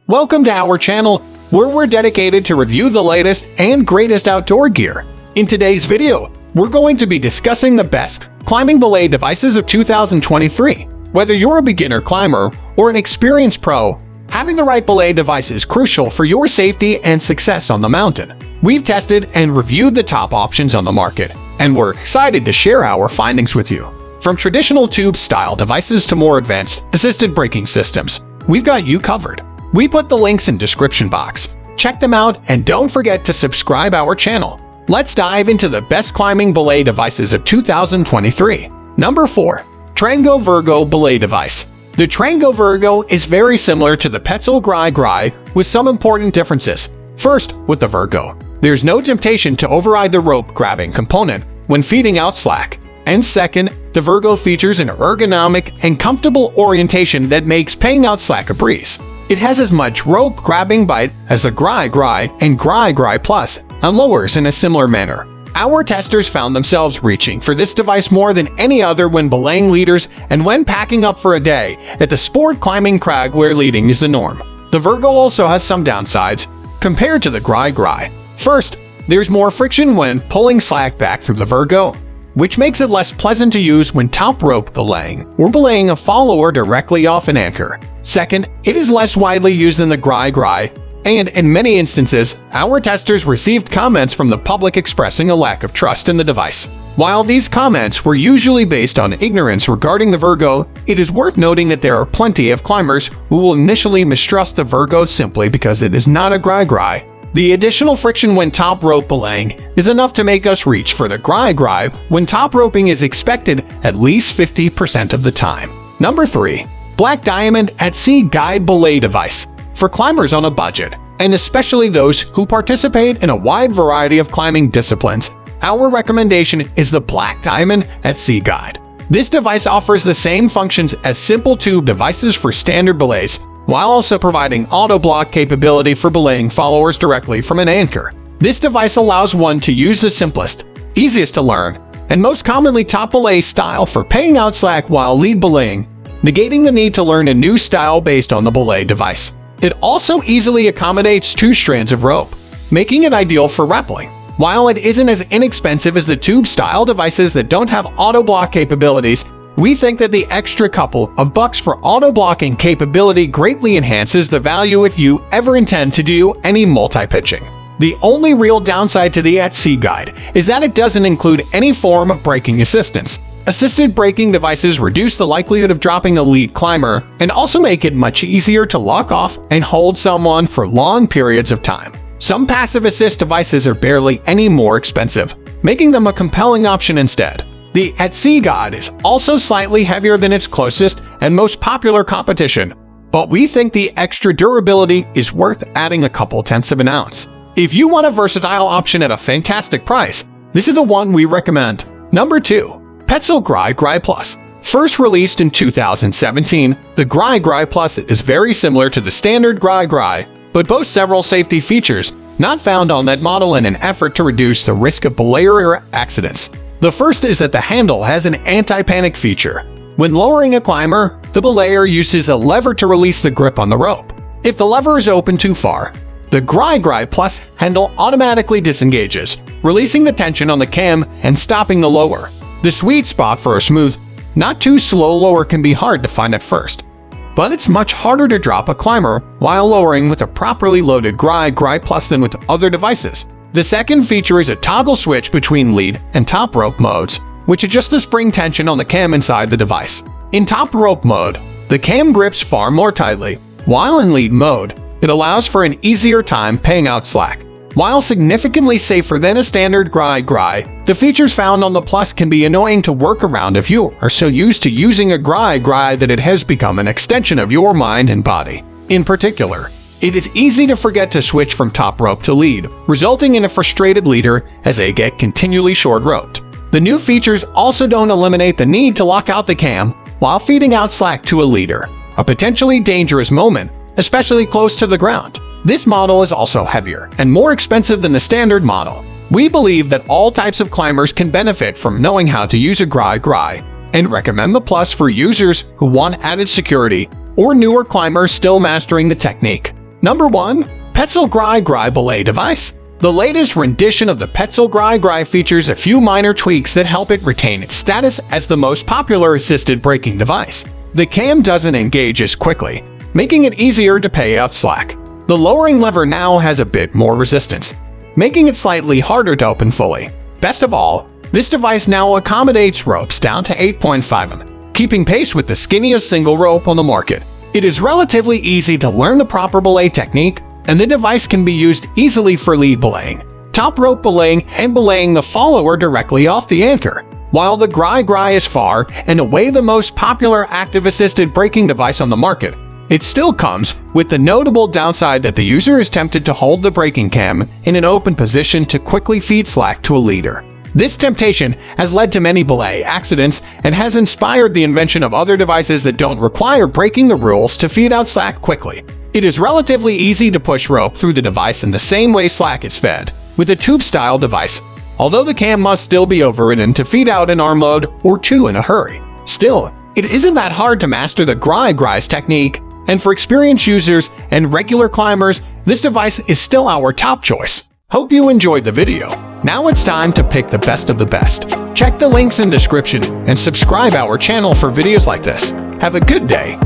Welcome to our channel, where we're dedicated to review the latest and greatest outdoor gear. In today's video, we're going to be discussing the best climbing belay devices of 2023. Whether you're a beginner climber or an experienced pro, having the right belay device is crucial for your safety and success on the mountain. We've tested and reviewed the top options on the market, and we're excited to share our findings with you. From traditional tube-style devices to more advanced assisted braking systems, we've got you covered. We put the links in description box. Check them out and don't forget to subscribe our channel. Let's dive into the best climbing belay devices of 2023. Number 4. Trango Vergo Belay Device. The Trango Vergo is very similar to the Petzl GriGri with some important differences. First, with the Vergo, there's no temptation to override the rope grabbing component when feeding out slack. And second, the Vergo features an ergonomic and comfortable orientation that makes paying out slack a breeze. It has as much rope grabbing bite as the GriGri and GriGri Plus and lowers in a similar manner. Our testers found themselves reaching for this device more than any other when belaying leaders and when packing up for a day at the sport climbing crag where leading is the norm. The Vergo also has some downsides compared to the GriGri. First, there's more friction when pulling slack back through the Vergo, which makes it less pleasant to use when top rope belaying or belaying a follower directly off an anchor. Second, it is less widely used than the GriGri, and in many instances, our testers received comments from the public expressing a lack of trust in the device. While these comments were usually based on ignorance regarding the Vergo, it is worth noting that there are plenty of climbers who will initially mistrust the Vergo simply because it is not a GriGri. The additional friction when top rope belaying is enough to make us reach for the GriGri when top roping is expected at least 50% of the time. Number 3. Black Diamond at Sea Guide Belay Device. For climbers on a budget, and especially those who participate in a wide variety of climbing disciplines, our recommendation is the Black Diamond at Sea Guide. This device offers the same functions as simple tube devices for standard belays, while also providing auto-block capability for belaying followers directly from an anchor. This device allows one to use the simplest, easiest to learn, and most commonly top belay style for paying out slack while lead belaying, negating the need to learn a new style based on the belay device. It also easily accommodates 2 strands of rope, making it ideal for rappelling. While it isn't as inexpensive as the tube-style devices that don't have auto-block capabilities, we think that the extra couple of bucks for auto-blocking capability greatly enhances the value if you ever intend to do any multi-pitching. The only real downside to the At Sea Guide is that it doesn't include any form of braking assistance. Assisted braking devices reduce the likelihood of dropping a lead climber and also make it much easier to lock off and hold someone for long periods of time. Some passive assist devices are barely any more expensive, making them a compelling option instead. The At Sea Guide is also slightly heavier than its closest and most popular competition, but we think the extra durability is worth adding a couple tenths of an ounce. If you want a versatile option at a fantastic price, this is the one we recommend. Number 2. Petzl GriGri Plus. First released in 2017, the GriGri Plus is very similar to the standard GriGri, but boasts several safety features not found on that model in an effort to reduce the risk of belayer accidents. The first is that the handle has an anti-panic feature. When lowering a climber, the belayer uses a lever to release the grip on the rope. If the lever is open too far, the GriGri Plus handle automatically disengages, releasing the tension on the cam and stopping the lower. The sweet spot for a smooth, not too slow lower can be hard to find at first, but it's much harder to drop a climber while lowering with a properly loaded GriGri Plus than with other devices. The second feature is a toggle switch between lead and top rope modes, which adjusts the spring tension on the cam inside the device. In top rope mode, the cam grips far more tightly, while in lead mode, it allows for an easier time paying out slack. While significantly safer than a standard GriGri, the features found on the Plus can be annoying to work around if you are so used to using a GriGri that it has become an extension of your mind and body. In particular, it is easy to forget to switch from top rope to lead, resulting in a frustrated leader as they get continually short-roped. The new features also don't eliminate the need to lock out the cam while feeding out slack to a leader, a potentially dangerous moment, especially close to the ground. This model is also heavier and more expensive than the standard model. We believe that all types of climbers can benefit from knowing how to use a GriGri, and recommend the Plus for users who want added security or newer climbers still mastering the technique. Number 1. Petzl GriGri Belay device. The latest rendition of the Petzl GriGri features a few minor tweaks that help it retain its status as the most popular assisted braking device. The cam doesn't engage as quickly, making it easier to pay out slack. The lowering lever now has a bit more resistance, making it slightly harder to open fully. Best of all, this device now accommodates ropes down to 8.5 mm, keeping pace with the skinniest single rope on the market. It is relatively easy to learn the proper belay technique, and the device can be used easily for lead belaying, top rope belaying, and belaying the follower directly off the anchor. While the GriGri is far and away the most popular active assisted braking device on the market, it still comes with the notable downside that the user is tempted to hold the braking cam in an open position to quickly feed slack to a leader. This temptation has led to many belay accidents and has inspired the invention of other devices that don't require breaking the rules to feed out slack quickly. It is relatively easy to push rope through the device in the same way slack is fed, with a tube-style device, although the cam must still be overridden to feed out an arm load or two in a hurry. Still, it isn't that hard to master the GriGri's technique, and for experienced users and regular climbers, this device is still our top choice. Hope you enjoyed the video. Now it's time to pick the best of the best. Check the links in description and subscribe our channel for videos like this. Have a good day.